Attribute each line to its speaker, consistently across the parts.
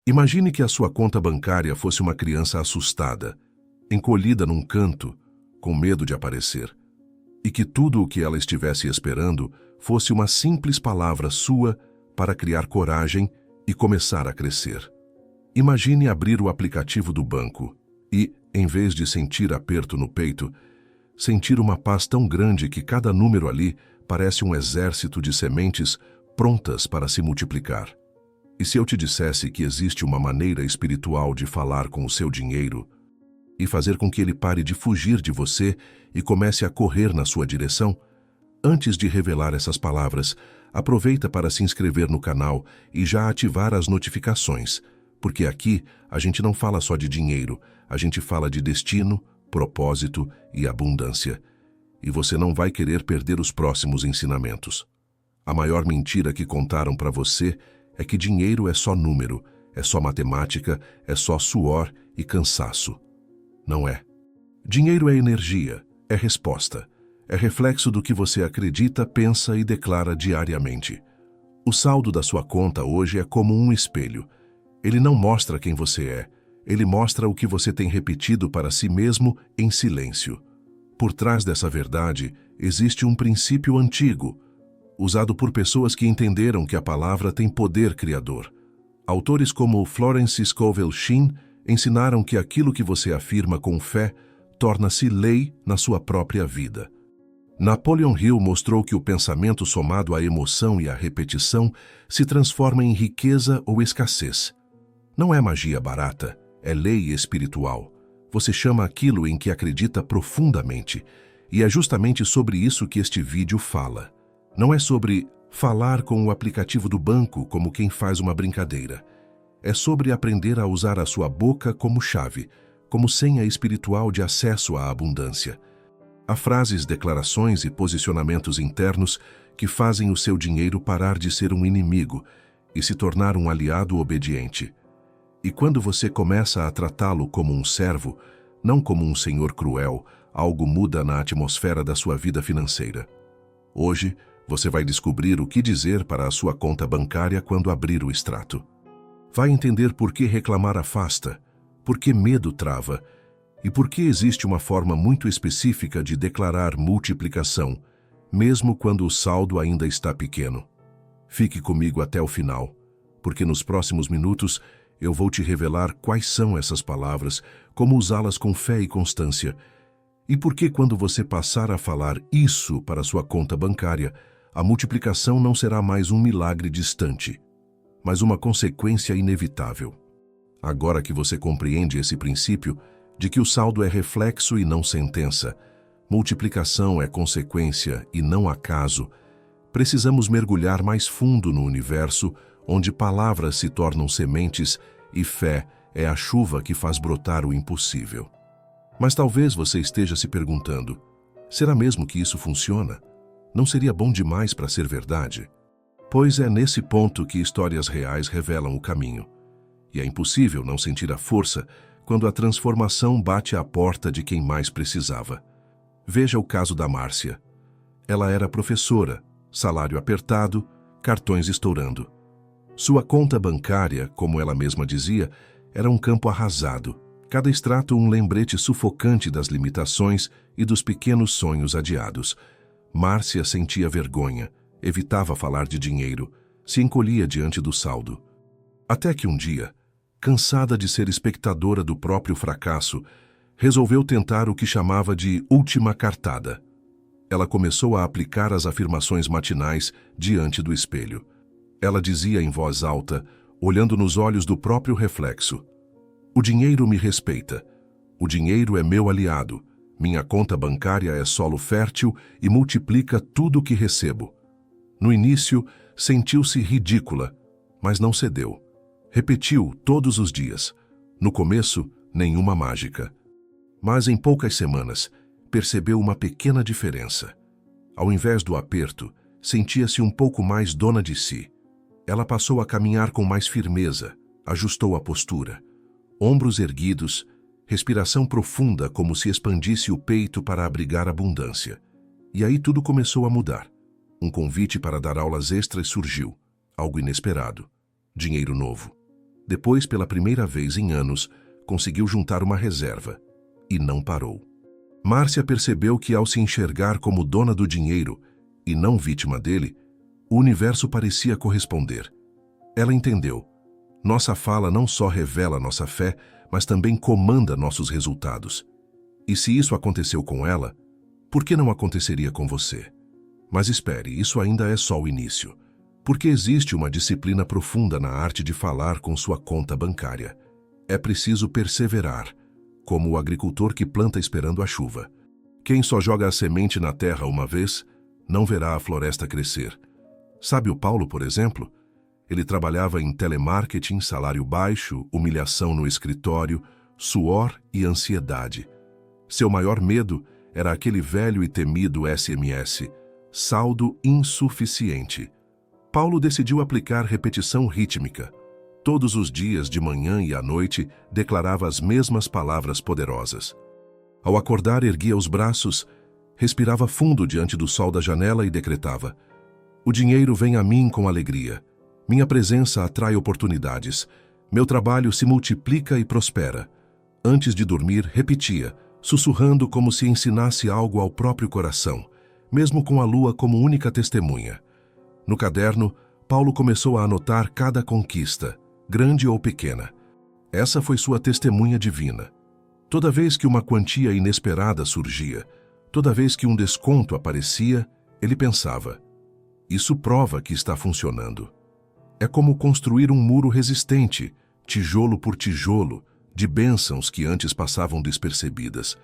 Speaker 1: Imagine que a sua conta bancária fosse uma criança assustada, encolhida num canto, com medo de aparecer, e que tudo o que ela estivesse esperando fosse uma simples palavra sua para criar coragem e começar a crescer. Imagine abrir o aplicativo do banco e, em vez de sentir aperto no peito, sentir uma paz tão grande que cada número ali parece um exército de sementes prontas para se multiplicar. E se eu te dissesse que existe uma maneira espiritual de falar com o seu dinheiro e fazer com que ele pare de fugir de você e comece a correr na sua direção? Antes de revelar essas palavras, aproveita para se inscrever no canal e já ativar as notificações, porque aqui a gente não fala só de dinheiro, a gente fala de destino, propósito e abundância. E você não vai querer perder os próximos ensinamentos. A maior mentira que contaram para você é que dinheiro é só número, é só matemática, é só suor e cansaço. Não é. Dinheiro é energia, é resposta, é reflexo do que você acredita, pensa e declara diariamente. O saldo da sua conta hoje é como um espelho. Ele não mostra quem você é, ele mostra o que você tem repetido para si mesmo em silêncio. Por trás dessa verdade existe um princípio antigo, usado por pessoas que entenderam que a palavra tem poder criador. Autores como Florence Scovel Shinn ensinaram que aquilo que você afirma com fé torna-se lei na sua própria vida. Napoleon Hill mostrou que o pensamento somado à emoção e à repetição se transforma em riqueza ou escassez. Não é magia barata, é lei espiritual. Você chama aquilo em que acredita profundamente, e é justamente sobre isso que este vídeo fala. Não é sobre falar com o aplicativo do banco como quem faz uma brincadeira. É sobre aprender a usar a sua boca como chave, como senha espiritual de acesso à abundância. Há frases, declarações e posicionamentos internos que fazem o seu dinheiro parar de ser um inimigo e se tornar um aliado obediente. E quando você começa a tratá-lo como um servo, não como um senhor cruel, algo muda na atmosfera da sua vida financeira. Hoje, você vai descobrir o que dizer para a sua conta bancária quando abrir o extrato. Vai entender por que reclamar afasta, por que medo trava e por que existe uma forma muito específica de declarar multiplicação, mesmo quando o saldo ainda está pequeno. Fique comigo até o final, porque nos próximos minutos eu vou te revelar quais são essas palavras, como usá-las com fé e constância, e por que quando você passar a falar isso para sua conta bancária, a multiplicação não será mais um milagre distante, mas uma consequência inevitável. Agora que você compreende esse princípio, de que o saldo é reflexo e não sentença, multiplicação é consequência e não acaso, precisamos mergulhar mais fundo no universo, onde palavras se tornam sementes e fé é a chuva que faz brotar o impossível. Mas talvez você esteja se perguntando, será mesmo que isso funciona? Não seria bom demais para ser verdade? Pois é nesse ponto que histórias reais revelam o caminho. E é impossível não sentir a força quando a transformação bate à porta de quem mais precisava. Veja o caso da Márcia. Ela era professora, salário apertado, cartões estourando. Sua conta bancária, como ela mesma dizia, era um campo arrasado, cada extrato um lembrete sufocante das limitações e dos pequenos sonhos adiados. Márcia sentia vergonha, evitava falar de dinheiro, se encolhia diante do saldo. Até que um dia, cansada de ser espectadora do próprio fracasso, resolveu tentar o que chamava de última cartada. Ela começou a aplicar as afirmações matinais diante do espelho. Ela dizia em voz alta, olhando nos olhos do próprio reflexo: "O dinheiro me respeita. O dinheiro é meu aliado. Minha conta bancária é solo fértil e multiplica tudo o que recebo." No início, sentiu-se ridícula, mas não cedeu. Repetiu todos os dias. No começo, nenhuma mágica. Mas em poucas semanas, percebeu uma pequena diferença. Ao invés do aperto, sentia-se um pouco mais dona de si. Ela passou a caminhar com mais firmeza, ajustou a postura. Ombros erguidos, respiração profunda como se expandisse o peito para abrigar abundância. E aí tudo começou a mudar. Um convite para dar aulas extras surgiu, algo inesperado. Dinheiro novo. Depois, pela primeira vez em anos, conseguiu juntar uma reserva. E não parou. Márcia percebeu que, ao se enxergar como dona do dinheiro e não vítima dele, o universo parecia corresponder. Ela entendeu. Nossa fala não só revela nossa fé, mas também comanda nossos resultados. E se isso aconteceu com ela, por que não aconteceria com você? Mas espere, isso ainda é só o início. Porque existe uma disciplina profunda na arte de falar com sua conta bancária. É preciso perseverar, como o agricultor que planta esperando a chuva. Quem só joga a semente na terra uma vez, não verá a floresta crescer. Sabe o Paulo, por exemplo? Ele trabalhava em telemarketing, salário baixo, humilhação no escritório, suor e ansiedade. Seu maior medo era aquele velho e temido SMS, saldo insuficiente. Paulo decidiu aplicar repetição rítmica. Todos os dias, de manhã e à noite, declarava as mesmas palavras poderosas. Ao acordar, erguia os braços, respirava fundo diante do sol da janela e decretava: o dinheiro vem a mim com alegria. Minha presença atrai oportunidades. Meu trabalho se multiplica e prospera. Antes de dormir, repetia, sussurrando como se ensinasse algo ao próprio coração, mesmo com a lua como única testemunha. No caderno, Paulo começou a anotar cada conquista, grande ou pequena. Essa foi sua testemunha divina. Toda vez que uma quantia inesperada surgia, toda vez que um desconto aparecia, ele pensava: isso prova que está funcionando. É como construir um muro resistente, tijolo por tijolo, de bênçãos que antes passavam despercebidas.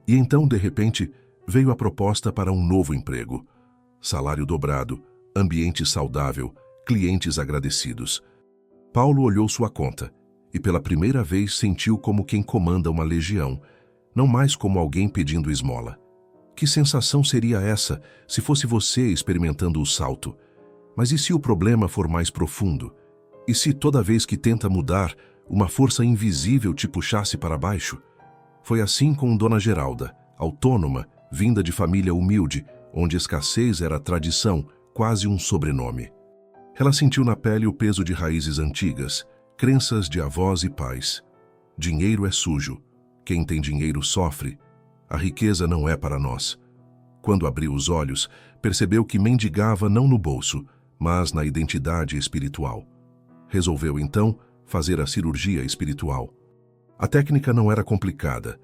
Speaker 1: E então, de repente, veio a proposta para um novo emprego. Salário dobrado, ambiente saudável, clientes agradecidos. Paulo olhou sua conta e pela primeira vez sentiu como quem comanda uma legião, não mais como alguém pedindo esmola. Que sensação seria essa se fosse você experimentando o salto? Mas e se o problema for mais profundo? E se toda vez que tenta mudar, uma força invisível te puxasse para baixo? Foi assim com Dona Geralda, autônoma, vinda de família humilde, onde escassez era tradição, quase um sobrenome. Ela sentiu na pele o peso de raízes antigas, crenças de avós e pais. Dinheiro é sujo. Quem tem dinheiro sofre. A riqueza não é para nós. Quando abriu os olhos, percebeu que mendigava não no bolso, mas na identidade espiritual. Resolveu, então, fazer a cirurgia espiritual. A técnica não era complicada,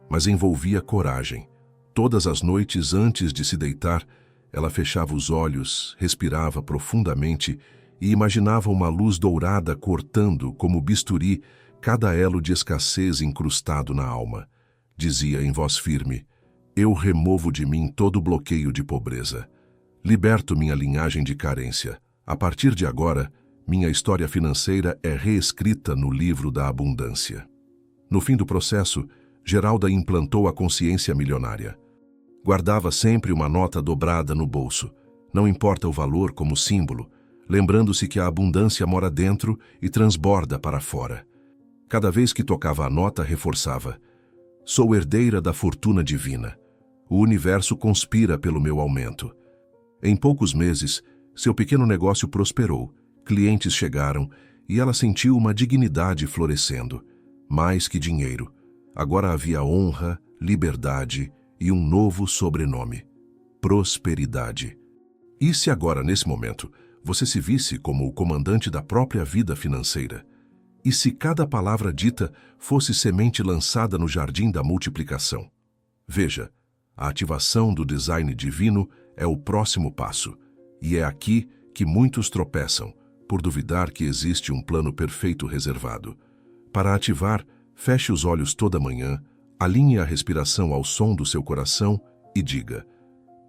Speaker 1: mas envolvia coragem. Todas as noites antes de se deitar, ela fechava os olhos, respirava profundamente e imaginava uma luz dourada cortando, como bisturi, cada elo de escassez incrustado na alma. Dizia em voz firme: eu removo de mim todo bloqueio de pobreza. Liberto minha linhagem de carência. A partir de agora, minha história financeira é reescrita no livro da abundância. No fim do processo, Geralda implantou a consciência milionária. Guardava sempre uma nota dobrada no bolso, não importa o valor como símbolo, lembrando-se que a abundância mora dentro e transborda para fora. Cada vez que tocava a nota, reforçava: sou herdeira da fortuna divina. O universo conspira pelo meu aumento. Em poucos meses, seu pequeno negócio prosperou, clientes chegaram e ela sentiu uma dignidade florescendo. Mais que dinheiro, agora havia honra, liberdade e um novo sobrenome: prosperidade. E se agora, nesse momento, você se visse como o comandante da própria vida financeira? E se cada palavra dita fosse semente lançada no jardim da multiplicação? Veja, a ativação do design divino é o próximo passo, e é aqui que muitos tropeçam, por duvidar que existe um plano perfeito reservado. Para ativar, feche os olhos toda manhã, alinhe a respiração ao som do seu coração e diga: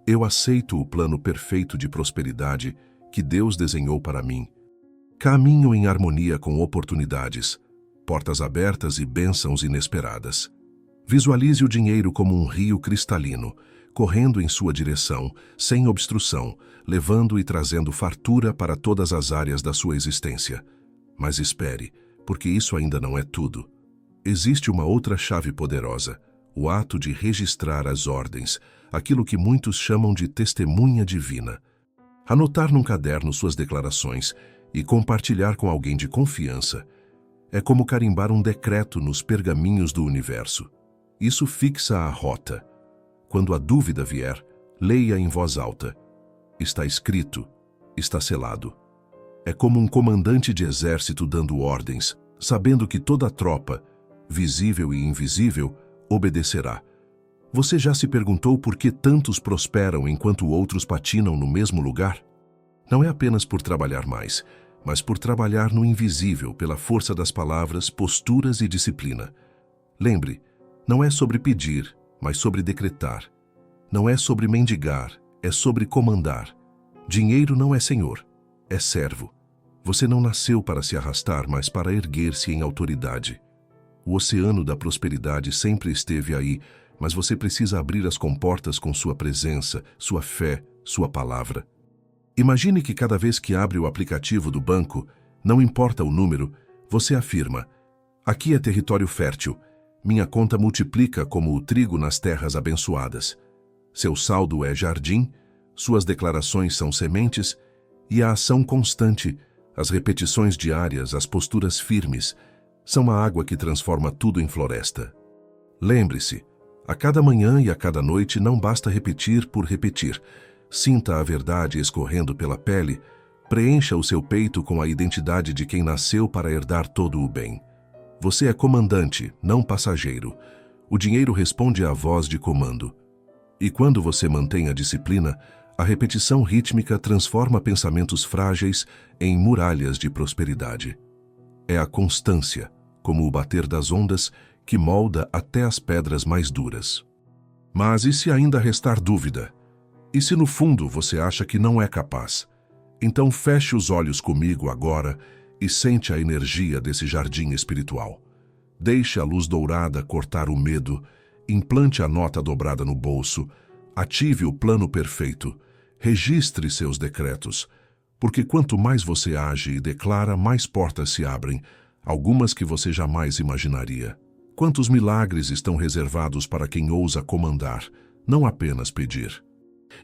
Speaker 1: eu aceito o plano perfeito de prosperidade que Deus desenhou para mim. Caminho em harmonia com oportunidades, portas abertas e bênçãos inesperadas. Visualize o dinheiro como um rio cristalino, correndo em sua direção, sem obstrução, levando e trazendo fartura para todas as áreas da sua existência. Mas espere, porque isso ainda não é tudo. Existe uma outra chave poderosa, o ato de registrar as ordens, aquilo que muitos chamam de testemunha divina. Anotar num caderno suas declarações e compartilhar com alguém de confiança. É como carimbar um decreto nos pergaminhos do universo. Isso fixa a rota. Quando a dúvida vier, leia em voz alta. Está escrito, está selado. É como um comandante de exército dando ordens, sabendo que toda a tropa, visível e invisível, obedecerá. Você já se perguntou por que tantos prosperam enquanto outros patinam no mesmo lugar? Não é apenas por trabalhar mais, mas por trabalhar no invisível pela força das palavras, posturas e disciplina. Lembre, não é sobre pedir, mas sobre decretar. Não é sobre mendigar, é sobre comandar. Dinheiro não é senhor, é servo. Você não nasceu para se arrastar, mas para erguer-se em autoridade. O oceano da prosperidade sempre esteve aí, mas você precisa abrir as comportas com sua presença, sua fé, sua palavra. Imagine que cada vez que abre o aplicativo do banco, não importa o número, você afirma: aqui é território fértil, minha conta multiplica como o trigo nas terras abençoadas. Seu saldo é jardim, suas declarações são sementes, e a ação constante, as repetições diárias, as posturas firmes, são a água que transforma tudo em floresta. Lembre-se, a cada manhã e a cada noite não basta repetir por repetir. Sinta a verdade escorrendo pela pele, preencha o seu peito com a identidade de quem nasceu para herdar todo o bem. Você é comandante, não passageiro. O dinheiro responde à voz de comando. E quando você mantém a disciplina, a repetição rítmica transforma pensamentos frágeis em muralhas de prosperidade. É a constância, como o bater das ondas, que molda até as pedras mais duras. Mas e se ainda restar dúvida? E se no fundo você acha que não é capaz? Então feche os olhos comigo agora e sente a energia desse jardim espiritual. Deixe a luz dourada cortar o medo, implante a nota dobrada no bolso, ative o plano perfeito, registre seus decretos, porque quanto mais você age e declara, mais portas se abrem, algumas que você jamais imaginaria. Quantos milagres estão reservados para quem ousa comandar, não apenas pedir.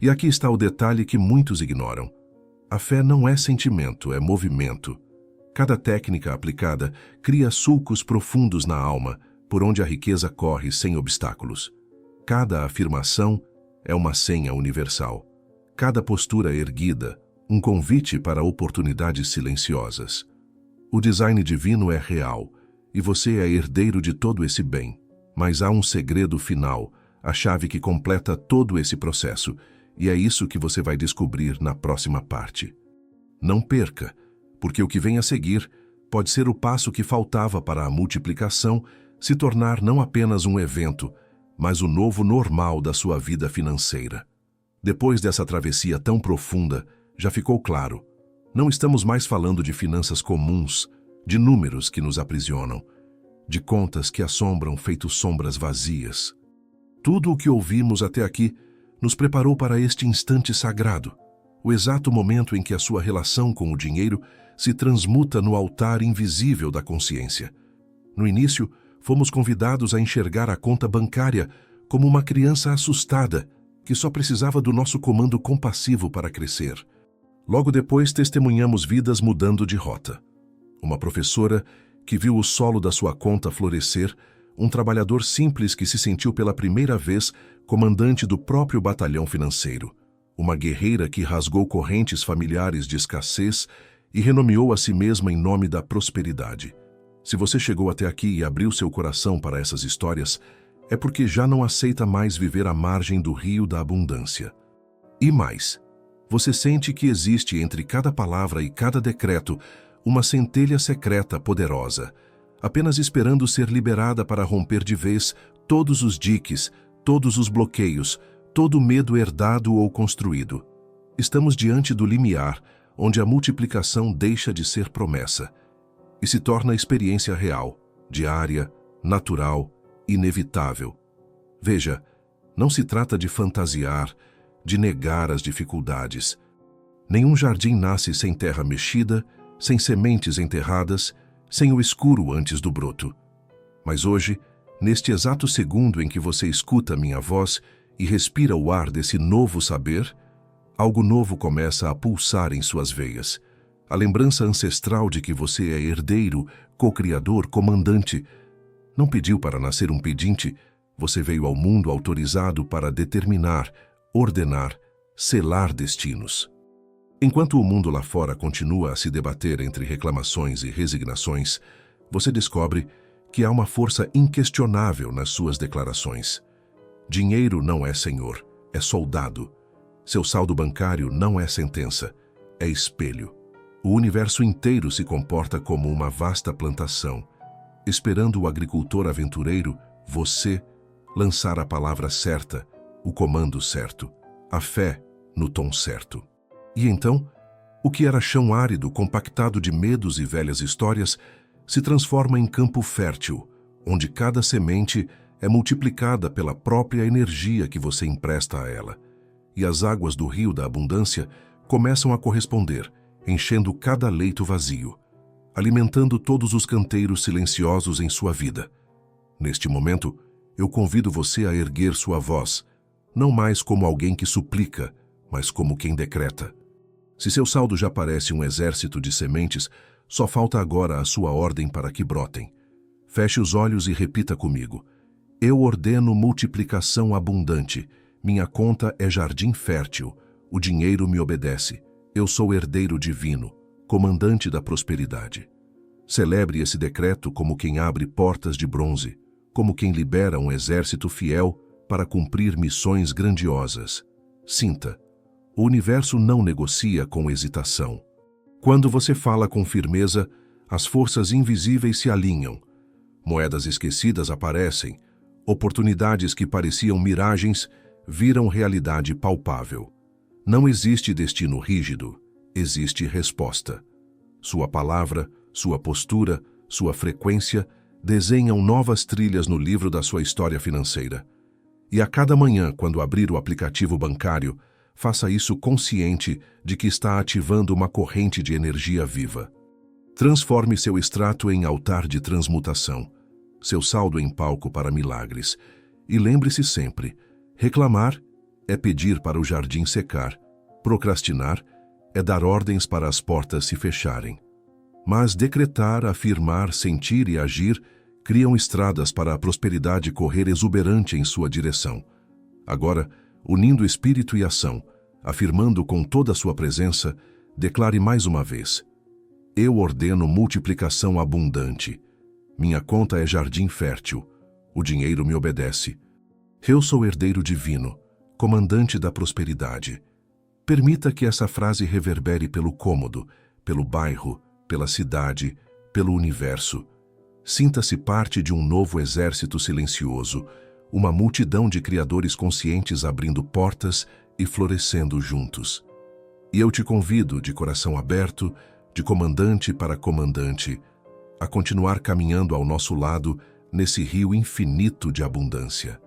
Speaker 1: E aqui está o detalhe que muitos ignoram. A fé não é sentimento, é movimento. Cada técnica aplicada cria sulcos profundos na alma, por onde a riqueza corre sem obstáculos. Cada afirmação é uma senha universal. Cada postura erguida, um convite para oportunidades silenciosas. O design divino é real, e você é herdeiro de todo esse bem. Mas há um segredo final, a chave que completa todo esse processo, e é isso que você vai descobrir na próxima parte. Não perca, porque o que vem a seguir pode ser o passo que faltava para a multiplicação se tornar não apenas um evento, mas o novo normal da sua vida financeira. Depois dessa travessia tão profunda, já ficou claro, não estamos mais falando de finanças comuns, de números que nos aprisionam, de contas que assombram feito sombras vazias. Tudo o que ouvimos até aqui nos preparou para este instante sagrado, o exato momento em que a sua relação com o dinheiro se transmuta no altar invisível da consciência. No início, fomos convidados a enxergar a conta bancária como uma criança assustada que só precisava do nosso comando compassivo para crescer. Logo depois, testemunhamos vidas mudando de rota. Uma professora que viu o solo da sua conta florescer, um trabalhador simples que se sentiu pela primeira vez comandante do próprio batalhão financeiro, uma guerreira que rasgou correntes familiares de escassez e renomeou a si mesma em nome da prosperidade. Se você chegou até aqui e abriu seu coração para essas histórias, é porque já não aceita mais viver à margem do rio da abundância. E mais, você sente que existe entre cada palavra e cada decreto uma centelha secreta poderosa, apenas esperando ser liberada para romper de vez todos os diques, todos os bloqueios, todo o medo herdado ou construído. Estamos diante do limiar, onde a multiplicação deixa de ser promessa e se torna experiência real, diária, natural, inevitável. Veja, não se trata de fantasiar, de negar as dificuldades. Nenhum jardim nasce sem terra mexida, sem sementes enterradas, sem o escuro antes do broto. Mas hoje, neste exato segundo em que você escuta minha voz e respira o ar desse novo saber, algo novo começa a pulsar em suas veias. A lembrança ancestral de que você é herdeiro co-criador, comandante. Não pediu para nascer um pedinte, você veio ao mundo autorizado para determinar, ordenar, selar destinos. Enquanto o mundo lá fora continua a se debater entre reclamações e resignações, você descobre que há uma força inquestionável nas suas declarações. Dinheiro não é senhor, é soldado. Seu saldo bancário não é sentença, é espelho. O universo inteiro se comporta como uma vasta plantação, esperando o agricultor aventureiro, você, lançar a palavra certa, o comando certo, a fé no tom certo. E então, o que era chão árido, compactado de medos e velhas histórias, se transforma em campo fértil, onde cada semente é multiplicada pela própria energia que você empresta a ela. E as águas do rio da abundância começam a corresponder, enchendo cada leito vazio, alimentando todos os canteiros silenciosos em sua vida. Neste momento, eu convido você a erguer sua voz, não mais como alguém que suplica, mas como quem decreta. Se seu saldo já parece um exército de sementes, só falta agora a sua ordem para que brotem. Feche os olhos e repita comigo. Eu ordeno multiplicação abundante. Minha conta é jardim fértil. O dinheiro me obedece. Eu sou herdeiro divino, comandante da prosperidade. Celebre esse decreto como quem abre portas de bronze, como quem libera um exército fiel para cumprir missões grandiosas. Sinta, o universo não negocia com hesitação. Quando você fala com firmeza, as forças invisíveis se alinham. Moedas esquecidas aparecem, oportunidades que pareciam miragens viram realidade palpável. Não existe destino rígido, existe resposta. Sua palavra, sua postura, sua frequência desenham novas trilhas no livro da sua história financeira. E a cada manhã, quando abrir o aplicativo bancário, faça isso consciente de que está ativando uma corrente de energia viva. Transforme seu extrato em altar de transmutação, seu saldo em palco para milagres. E lembre-se sempre, reclamar é pedir para o jardim secar, procrastinar é dar ordens para as portas se fecharem. Mas decretar, afirmar, sentir e agir criam estradas para a prosperidade correr exuberante em sua direção. Agora, unindo espírito e ação, afirmando com toda a sua presença, declare mais uma vez: eu ordeno multiplicação abundante. Minha conta é jardim fértil. O dinheiro me obedece. Eu sou herdeiro divino, comandante da prosperidade. Permita que essa frase reverbere pelo cômodo, pelo bairro, pela cidade, pelo universo. Sinta-se parte de um novo exército silencioso, uma multidão de criadores conscientes abrindo portas e florescendo juntos. E eu te convido, de coração aberto, de comandante para comandante, a continuar caminhando ao nosso lado nesse rio infinito de abundância.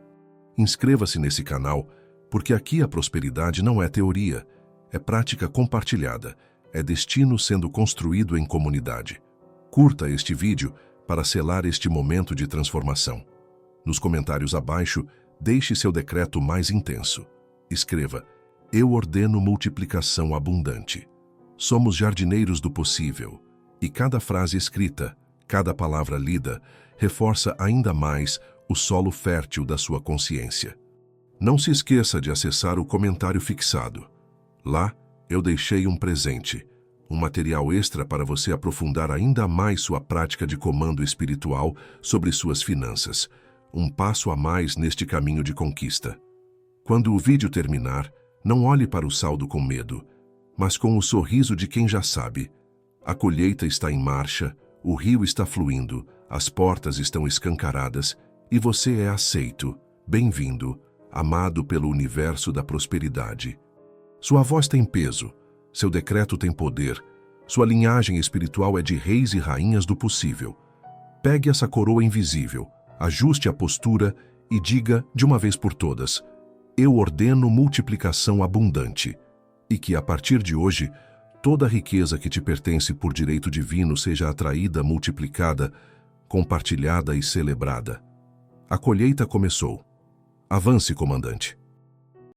Speaker 1: Inscreva-se nesse canal, porque aqui a prosperidade não é teoria, é prática compartilhada, é destino sendo construído em comunidade. Curta este vídeo para selar este momento de transformação. Nos comentários abaixo, deixe seu decreto mais intenso. Escreva: eu ordeno multiplicação abundante. Somos jardineiros do possível, e cada frase escrita, cada palavra lida, reforça ainda mais o solo fértil da sua consciência. Não se esqueça de acessar o comentário fixado. Lá, eu deixei um presente, um material extra para você aprofundar ainda mais sua prática de comando espiritual sobre suas finanças, um passo a mais neste caminho de conquista. Quando o vídeo terminar, não olhe para o saldo com medo, mas com o sorriso de quem já sabe. A colheita está em marcha, o rio está fluindo, as portas estão escancaradas e você é aceito, bem-vindo, amado pelo universo da prosperidade. Sua voz tem peso, seu decreto tem poder, sua linhagem espiritual é de reis e rainhas do possível. Pegue essa coroa invisível, ajuste a postura e diga, de uma vez por todas: eu ordeno multiplicação abundante. E que, a partir de hoje, toda a riqueza que te pertence por direito divino seja atraída, multiplicada, compartilhada e celebrada. A colheita começou. Avance, comandante.